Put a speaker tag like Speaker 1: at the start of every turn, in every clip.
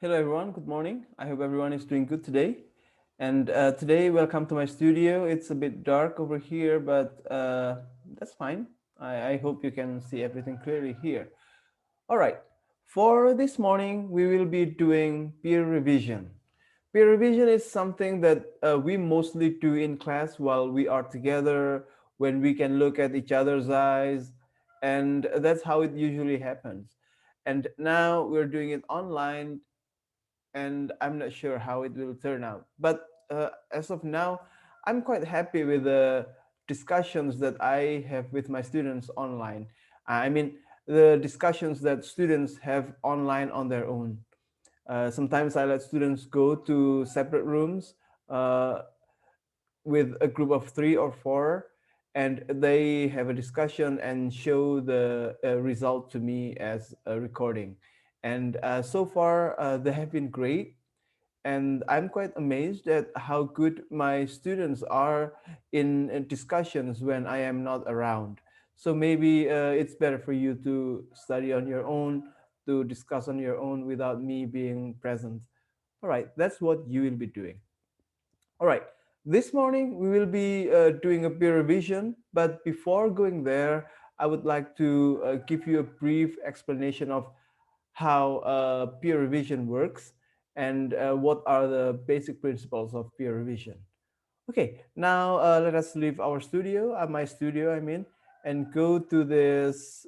Speaker 1: Hello everyone, good morning. I hope everyone is doing good today. And today, welcome to my studio. It's a bit dark over here, but that's fine. I hope you can see everything clearly here. All right, for this morning, we will be doing peer revision. Peer revision is something that we mostly do in class while we are together, when we can look at each other's eyes, and that's how it usually happens. And now we're doing it online, and I'm not sure how it will turn out. But as of now, I'm quite happy with the discussions that I have with my students online. I mean, the discussions that students have online on their own. Sometimes I let students go to separate rooms uh, with a group of three or four, and they have a discussion and show the result to me as a recording. And so far, they have been great, and I'm quite amazed at how good my students are in discussions when I am not around. So maybe it's better for you to study on your own, to discuss on your own without me being present. All right, that's what you will be doing. All right, this morning we will be doing a peer revision, but before going there, I would like to give you a brief explanation of how peer revision works and what are the basic principles of peer revision. Okay, now let us leave our studio, my studio, I mean, and go to this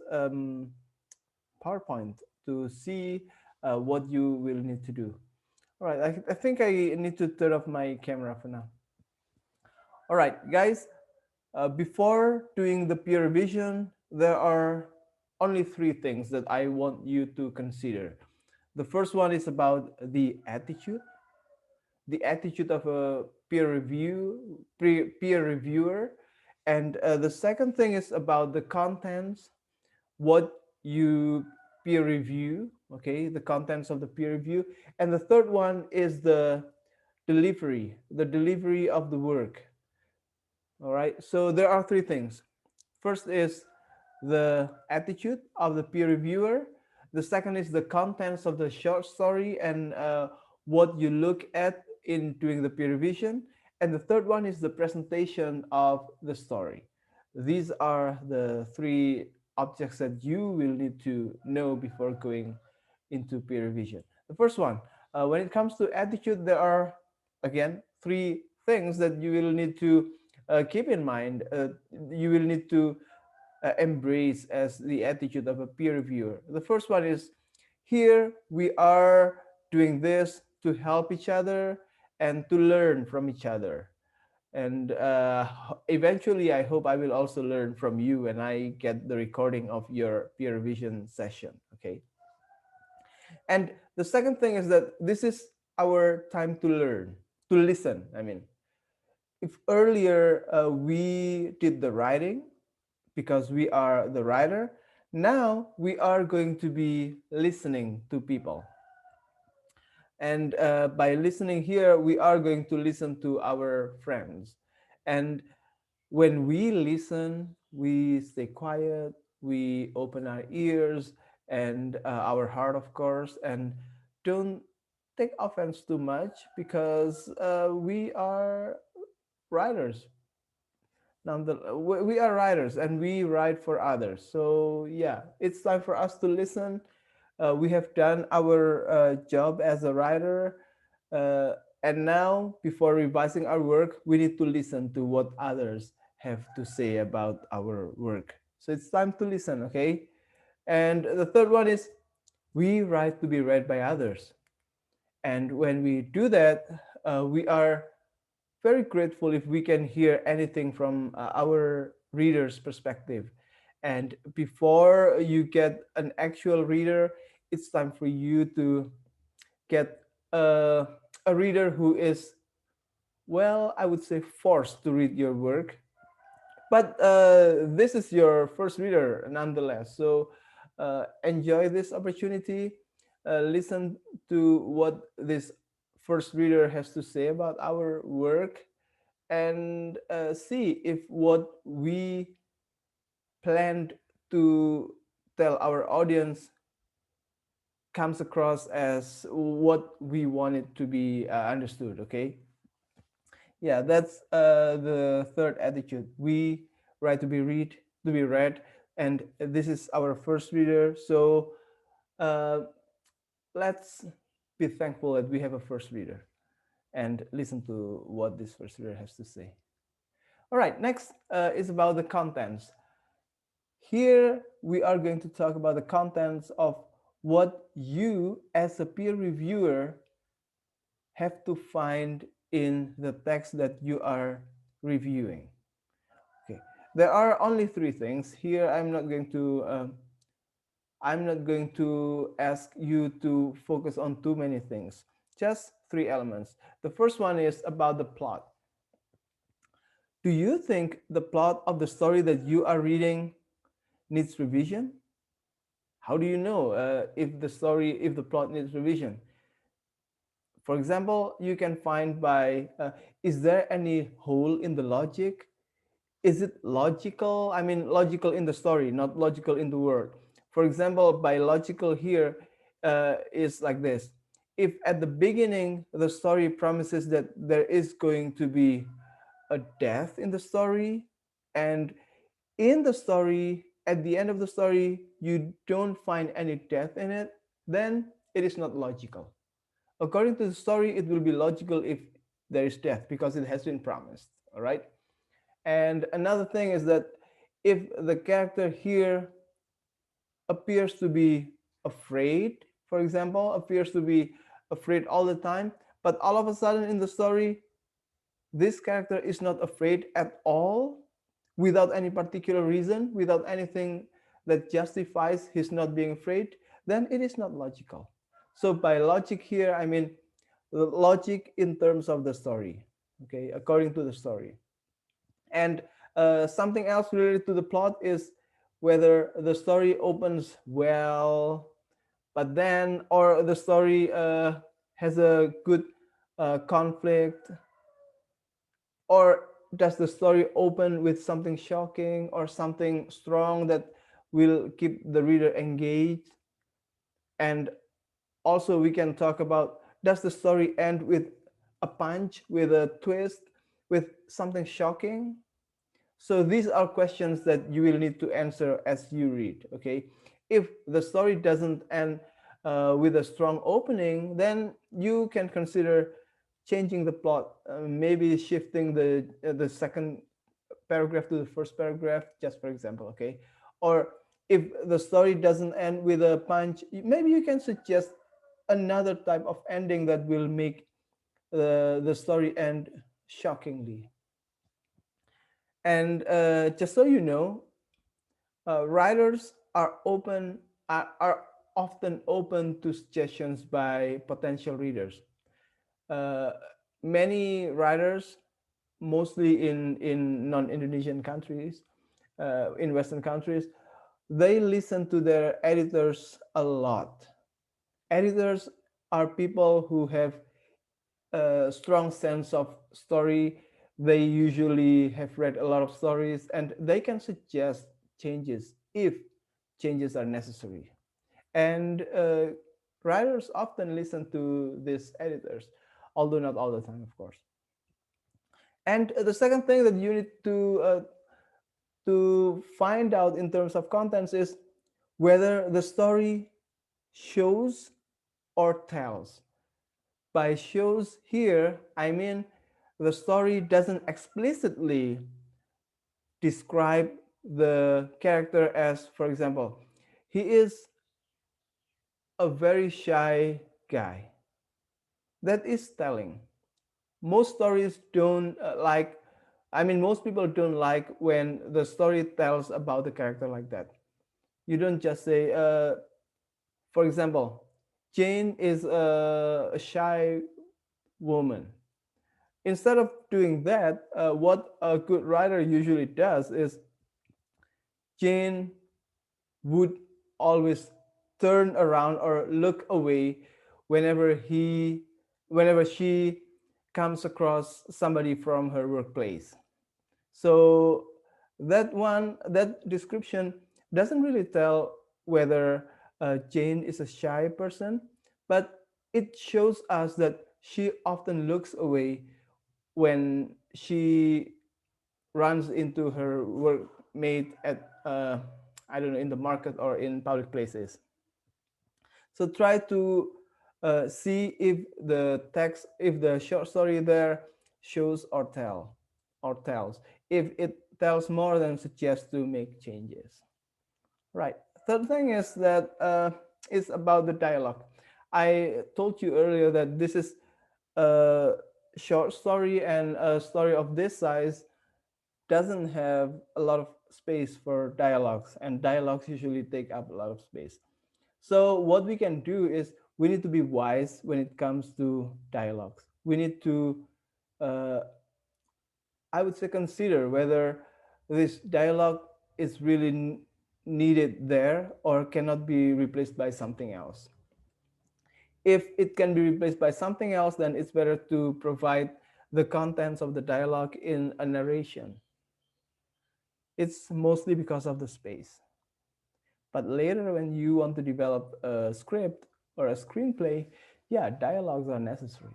Speaker 1: PowerPoint to see what you will need to do. All right, I think I need to turn off my camera for now. All right, guys, before doing the peer revision, there are only three things that I want you to consider. The first one is about the attitude of a peer reviewer, and the second thing is about the contents, what you peer review, okay, the contents of the peer review, and the third one is the delivery of the work. All right, so there are three things. First is the attitude of the peer reviewer. The second is the contents of the short story and what you look at in doing the peer revision. And the third one is the presentation of the story. These are the three objects that you will need to know before going into peer revision. The first one, when it comes to attitude, there are again three things that you will need to keep in mind. You will need to embrace as the attitude of a peer reviewer. The first one is, here we are doing this to help each other and to learn from each other. And eventually, I hope I will also learn from you when I get the recording of your peer revision session. Okay. And the second thing is that this is our time to learn, to listen. I mean, if earlier we did the writing because we are the writer, now we are going to be listening to people. And by listening here, we are going to listen to our friends. And when we listen, we stay quiet, we open our ears and our heart, of course, and don't take offense too much because we are writers. We are writers and we write for others. So yeah, it's time for us to listen. We have done our job as a writer, uh, and now before revising our work, we need to listen to what others have to say about our work. So it's time to listen, okay? And the third one is, we write to be read by others. And when we do that, we are very grateful if we can hear anything from our reader's perspective. And before you get an actual reader, it's time for you to get a, a reader who is, well, I would say forced to read your work. But this is your first reader nonetheless. So enjoy this opportunity. Listen to what this first reader has to say about our work, and see if what we planned to tell our audience comes across as what we want it to be understood. Okay, yeah, that's the third attitude. We write to be read, and this is our first reader. So uh, let's be thankful that we have a first reader and listen to what this first reader has to say. All right, next is about the contents. Here we are going to talk about the contents of what you as a peer reviewer have to find in the text that you are reviewing. Okay, there are only three things here. I'm not going to ask you to focus on too many things. Just three elements. The first one is about the plot. Do you think the plot of the story that you are reading needs revision? How do you know if the plot needs revision? For example, you can find by is there any hole in the logic? Is it logical? I mean, logical in the story, not logical in the word. For example, by logical here is like this. If at the beginning the story promises that there is going to be a death in the story, and in the story, at the end of the story, you don't find any death in it, then it is not logical. According to the story, it will be logical if there is death because it has been promised. All right. And another thing is that if the character here appears to be afraid, for example, appears to be afraid all the time, but all of a sudden in the story, this character is not afraid at all without any particular reason, without anything that justifies his not being afraid, then it is not logical. So by logic here, I mean the logic in terms of the story, okay, according to the story. And something else related to the plot is whether the story opens well, but then, or the story has a good conflict, or does the story open with something shocking or something strong that will keep the reader engaged? And also, we can talk about, does the story end with a punch, with a twist, with something shocking? So these are questions that you will need to answer as you read. Okay, if the story doesn't end with a strong opening, then you can consider changing the plot, maybe shifting the second paragraph to the first paragraph, just for example. Okay, or if the story doesn't end with a punch, maybe you can suggest another type of ending that will make the story end shockingly. And just so you know, writers are often open to suggestions by potential readers. Uh, Many writers, mostly in non-Indonesian countries, in Western countries, they listen to their editors a lot. Editors are people who have a strong sense of story. They usually have read a lot of stories and they can suggest changes if changes are necessary. And writers often listen to these editors, although not all the time, of course. And the second thing that you need to find out in terms of contents is whether the story shows or tells. By shows here, I mean the story doesn't explicitly describe the character as, for example, he is a very shy guy. That is telling. Most stories don't most people don't like when the story tells about the character like that. You don't just say, for example, Jane is a shy woman. Instead of doing that, what a good writer usually does is Jane would always turn around or look away whenever he whenever she comes across somebody from her workplace. So that description doesn't really tell whether Jane is a shy person, but it shows us that she often looks away when she runs into her workmate at I don't know, in the market or in public places. So try to see if the text, if the short story there shows or tells. If it tells more, then suggest to make changes. Right. Third thing is that it's about the dialogue. I told you earlier that this is a short story, and a story of this size doesn't have a lot of space for dialogues, and dialogues usually take up a lot of space. So what we can do is we need to be wise when it comes to dialogues. We need to, uh, I would say, consider whether this dialogue is really needed there or cannot be replaced by something else. If it can be replaced by something else, then it's better to provide the contents of the dialogue in a narration. It's mostly because of the space. But later, when you want to develop a script or a screenplay, yeah, dialogues are necessary.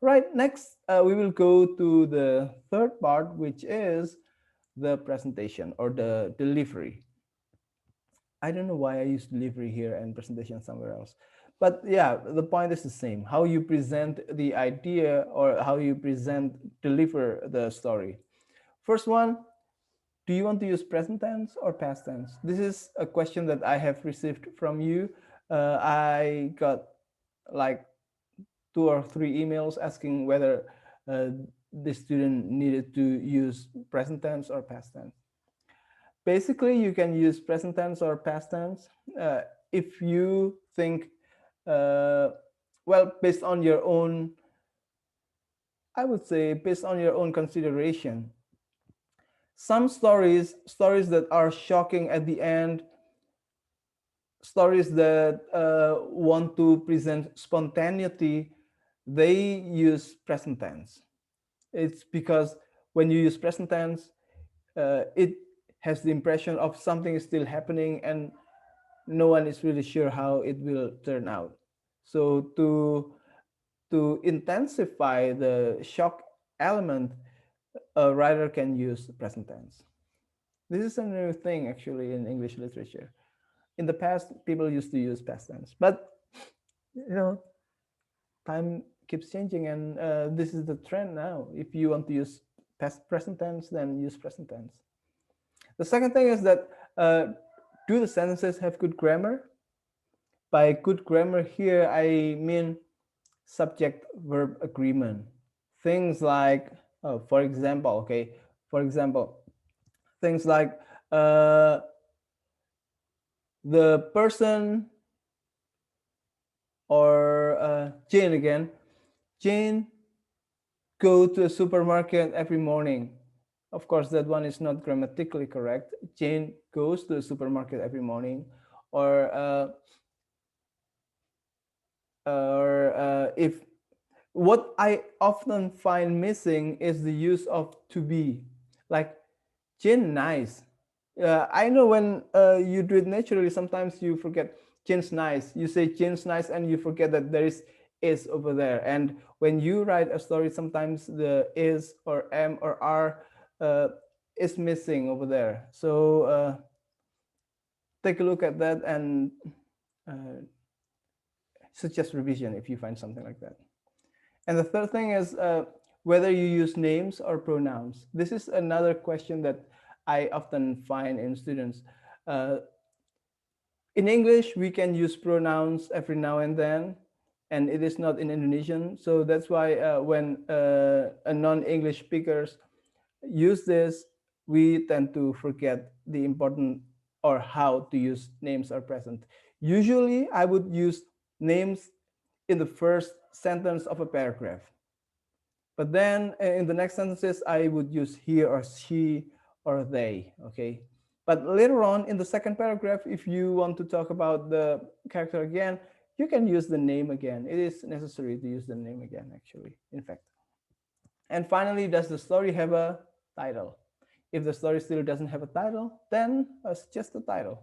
Speaker 1: Right, next, we will go to the third part, which is the presentation or the delivery. I don't know why I use delivery here and presentation somewhere else. But yeah, the point is the same. How you present the idea or how you deliver the story. First one, do you want to use present tense or past tense? This is a question that I have received from you. I got like 2 or 3 emails asking whether uh, the student needed to use present tense or past tense. Basically, you can use present tense or past tense uh, if you think, uh, well, based on your own, I would say, based on your own consideration. Some stories that are shocking at the end, stories that want to present spontaneity, they use present tense. It's because when you use present tense, it has the impression of something is still happening and no one is really sure how it will turn out. So to intensify the shock element, a writer can use present tense. This is a new thing actually in English literature. In the past, people used to use past tense, but you know, time keeps changing, and this is the trend now. If you want to use past present tense, then use present tense. The second thing is that do the sentences have good grammar? By good grammar here, I mean subject verb agreement. Things like, for example, okay, for example, things like uh, the person or Jane again. Jane go to a supermarket every morning. Of course, that one is not grammatically correct. Jane goes to a supermarket every morning, or if what I often find missing is the use of to be, like Jane nice. I know when you do it naturally, sometimes you forget Jane's nice. You say Jane's nice and you forget that there is over there. And when you write a story, sometimes the is or am or are uh, is missing over there. So take a look at that and uh, suggest revision if you find something like that. And the third thing is whether you use names or pronouns. This is another question that I often find in students. Uh, in English, we can use pronouns every now and then, and it is not in Indonesian. So that's why when a non-English speakers use this, we tend to forget the important or how to use names or present. Usually, I would use names in the first sentence of a paragraph. But then in the next sentences, I would use he or she or they, okay? But later on in the second paragraph, if you want to talk about the character again, you can use the name again. It is necessary to use the name again, actually, in fact. And finally, does the story have a title? If the story still doesn't have a title, then suggest a title.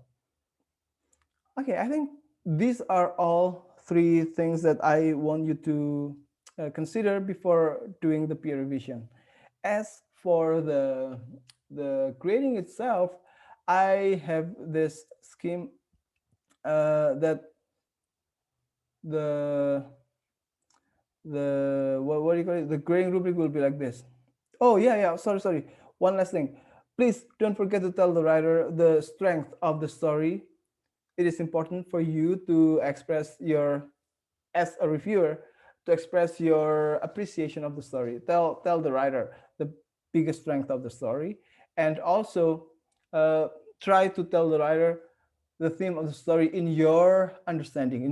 Speaker 1: Okay, I think these are all three things that I want you to consider before doing the peer revision. As for the grading itself, I have this scheme that the what do you call it? The grading rubric will be like this. Oh yeah, yeah. Sorry. One last thing. Please don't forget to tell the writer the strength of the story. It is important for you to express your, as a reviewer, to express your appreciation of the story. Tell the writer the biggest strength of the story, and also uh, try to tell the writer the theme of the story in your understanding,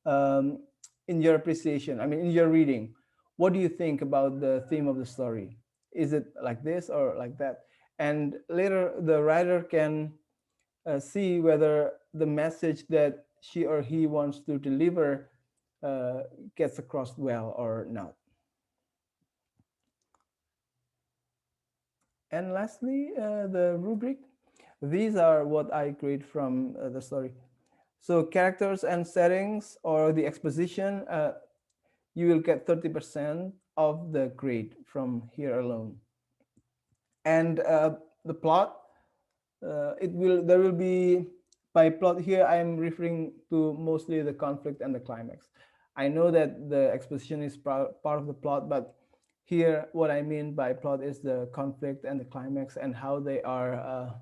Speaker 1: um, in your appreciation. I mean, in your reading. What do you think about the theme of the story? Is it like this or like that? And later, the writer can see whether the message that she or he wants to deliver uh, gets across well or not. And lastly, the rubric. These are what I grade from the story. So characters and settings or the exposition, you will get 30% of the grade from here alone. And the plot, it will there will be, by plot here I am referring to mostly the conflict and the climax. I know that the exposition is part of the plot, but here what I mean by plot is the conflict and the climax and how they are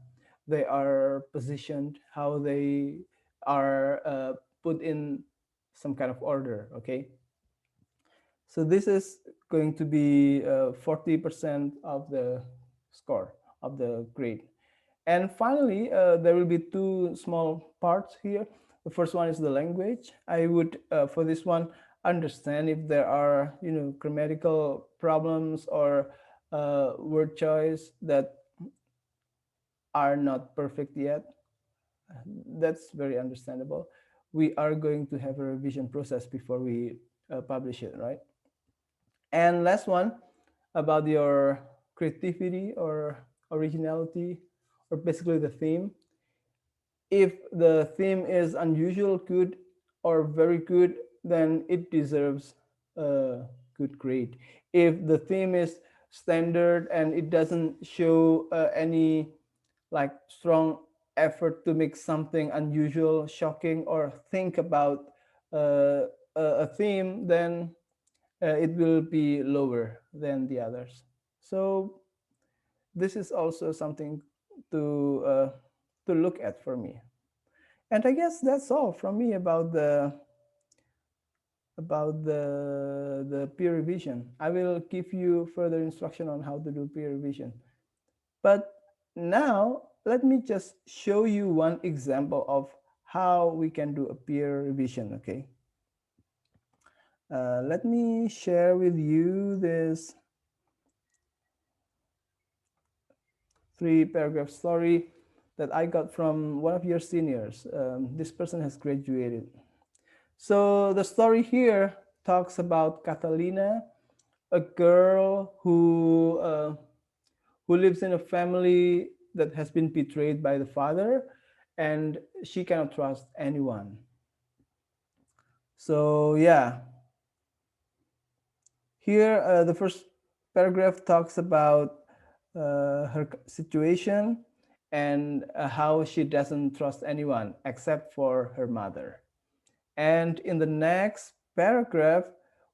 Speaker 1: positioned, how they are put in some kind of order. Okay, so this is going to be 40% of the score of the grade. And finally, there will be two small parts here. The first one is the language. I would, for this one, understand if there are, grammatical problems or word choice that are not perfect yet. That's very understandable. We are going to have a revision process before we publish it, right? And last one, about your creativity or originality, or basically the theme. If the theme is unusual good or very good, then it deserves a good grade. If the theme is standard and it doesn't show any like strong effort to make something unusual, shocking, or think about a theme, then it will be lower than the others. So this is also something to uh, to look at for me. And I guess that's all from me about the peer revision. I will give you further instruction on how to do peer revision. But now let me just show you one example of how we can do a peer revision. Okay. Let me share with you this 3-paragraph story that I got from one of your seniors. This person has graduated. So the story here talks about Catalina, a girl who lives in a family that has been betrayed by the father, and she cannot trust anyone. So yeah, here the first paragraph talks about her situation and how she doesn't trust anyone except for her mother. And in the next paragraph,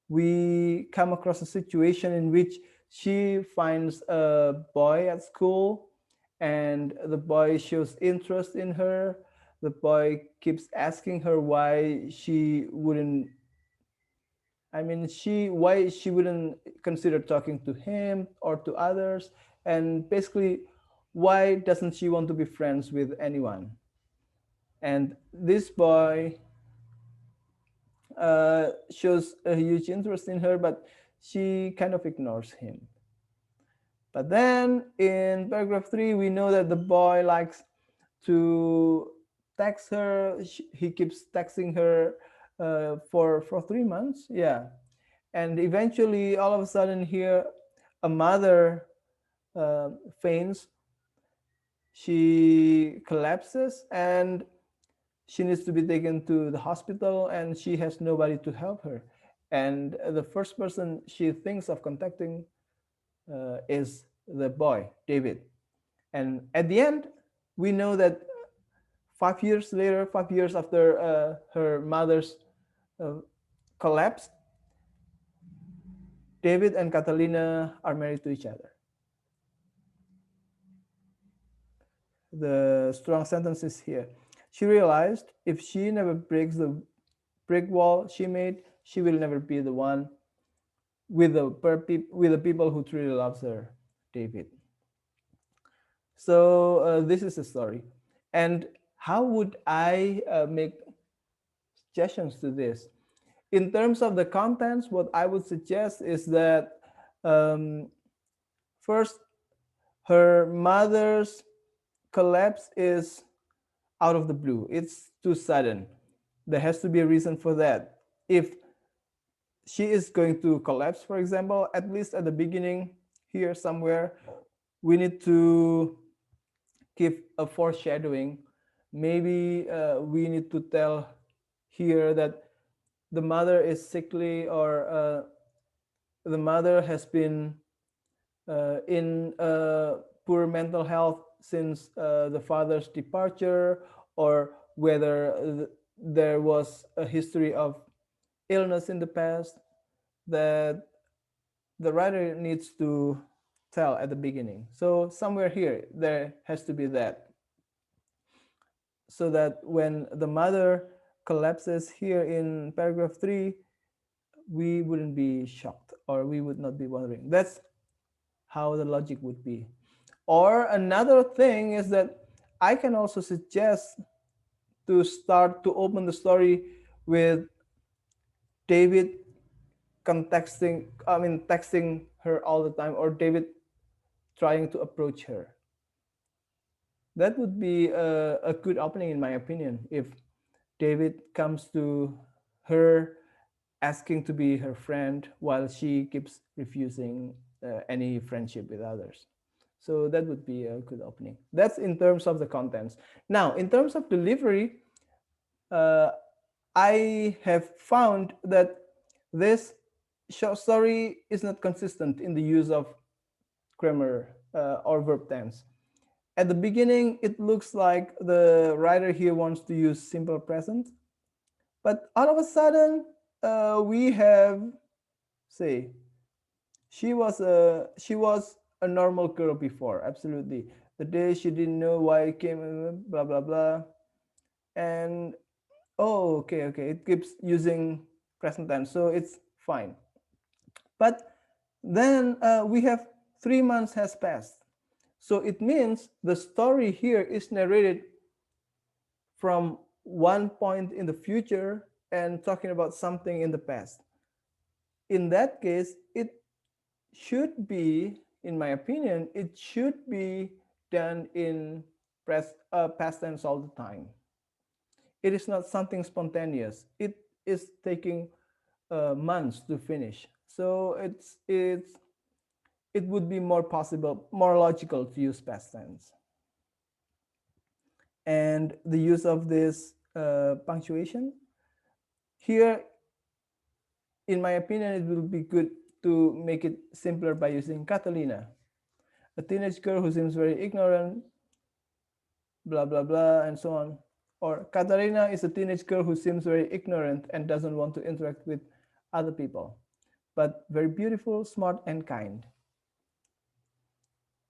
Speaker 1: we come across a situation in which she finds a boy at school, and the boy shows interest in her. The boy keeps asking her why she wouldn't, why she wouldn't consider talking to him or to others. And basically, why doesn't she want to be friends with anyone? And this boy shows a huge interest in her, but she kind of ignores him. But then in paragraph 3, we know that the boy likes to text her. He keeps texting her for 3 months. Yeah. And eventually, all of a sudden, here, a mother uh, faints. She collapses, and she needs to be taken to the hospital and she has nobody to help her. And the first person she thinks of contacting is the boy, David. And at the end, we know that 5 years later, 5 years after her mother's uh, collapse, David and Catalina are married to each other. The strong sentence is here. She realized if she never breaks the brick wall she made, she will never be the one with the people who truly loves her, David. So this is the story. And how would I make suggestions to this? In terms of the contents, what I would suggest is that um, first, her mother's collapse is out of the blue. It's too sudden. There has to be a reason for that. If she is going to collapse, for example, at least at the beginning, here somewhere, we need to give a foreshadowing. Maybe we need to tell here that the mother is sickly, or the mother has been in poor mental health since the father's departure, or whether there was a history of illness in the past, that the writer needs to tell at the beginning. So somewhere here there has to be that, so that when the mother collapses here in paragraph 3, we wouldn't be shocked, or we would not be wondering. That's how the logic would be. Or another thing is that I can also suggest to start to open the story with David texting her all the time, or David trying to approach her. That would be a good opening, in my opinion, if David comes to her asking to be her friend while she keeps refusing any friendship with others. So that would be a good opening. That's in terms of the contents. Now, in terms of delivery, uh, I have found that this short story is not consistent in the use of grammar or verb tense. At the beginning, it looks like the writer here wants to use simple present, but all of a sudden, we have, say, she was a normal girl before, absolutely. The day she didn't know why it came, blah blah blah, and oh, okay, it keeps using present tense, so it's fine. But then we have 3 months has passed, so it means the story here is narrated from one point in the future and talking about something in the past. In that case, it should be, in my opinion, it should be done in past tense all the time. It is not something spontaneous. It is taking months to finish. So it would be more possible, more logical to use past tense. And the use of this punctuation here, in my opinion, it will be good to make it simpler by using Catalina, a teenage girl who seems very ignorant, blah blah blah, and so on. Or Katarina is a teenage girl who seems very ignorant and doesn't want to interact with other people, but very beautiful, smart, and kind.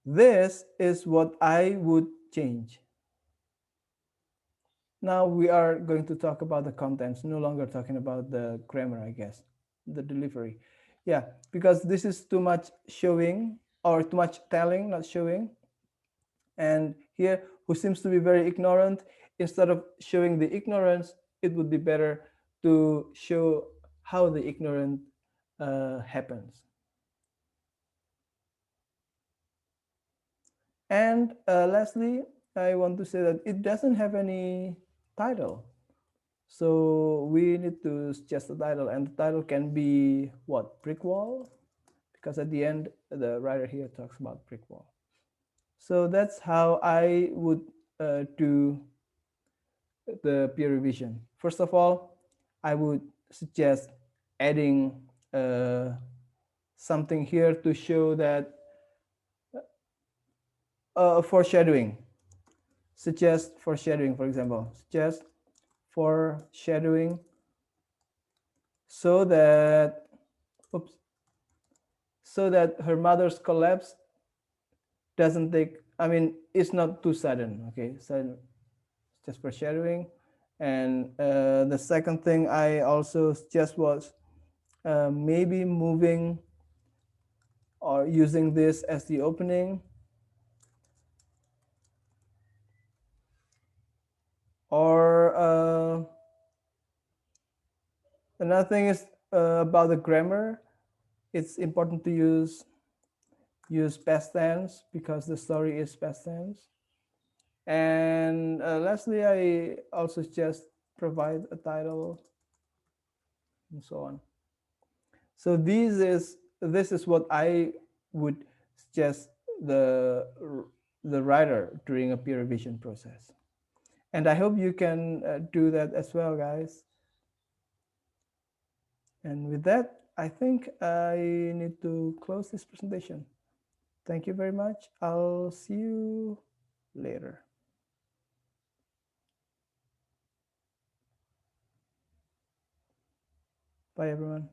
Speaker 1: This is what I would change. Now we are going to talk about the contents, no longer talking about the grammar, I guess, the delivery. Yeah, because this is too much showing, or too much telling, not showing. And here, who seems to be very ignorant, instead of showing the ignorance, it would be better to show how the ignorant happens. And lastly, I want to say that it doesn't have any title. So we need to suggest the title, and the title can be what? Brick wall? Because at the end, the writer here talks about brick wall. So that's how I would do the peer revision. First of all, I would suggest adding uh, something here to show that foreshadowing. Suggest foreshadowing, for example. Suggest foreshadowing so that, oops, so that her mother's collapse doesn't take, I mean, it's not too sudden. Okay, so just foreshadowing. And the second thing I also suggest was maybe moving or using this as the opening, or another thing is about the grammar. It's important to use past tense because the story is past tense. And lastly, I also just provide a title and so on. So this is what I would suggest the the writer during a peer revision process. And I hope you can do that as well, guys. And with that, I think I need to close this presentation. Thank you very much. I'll see you later. Bye, everyone.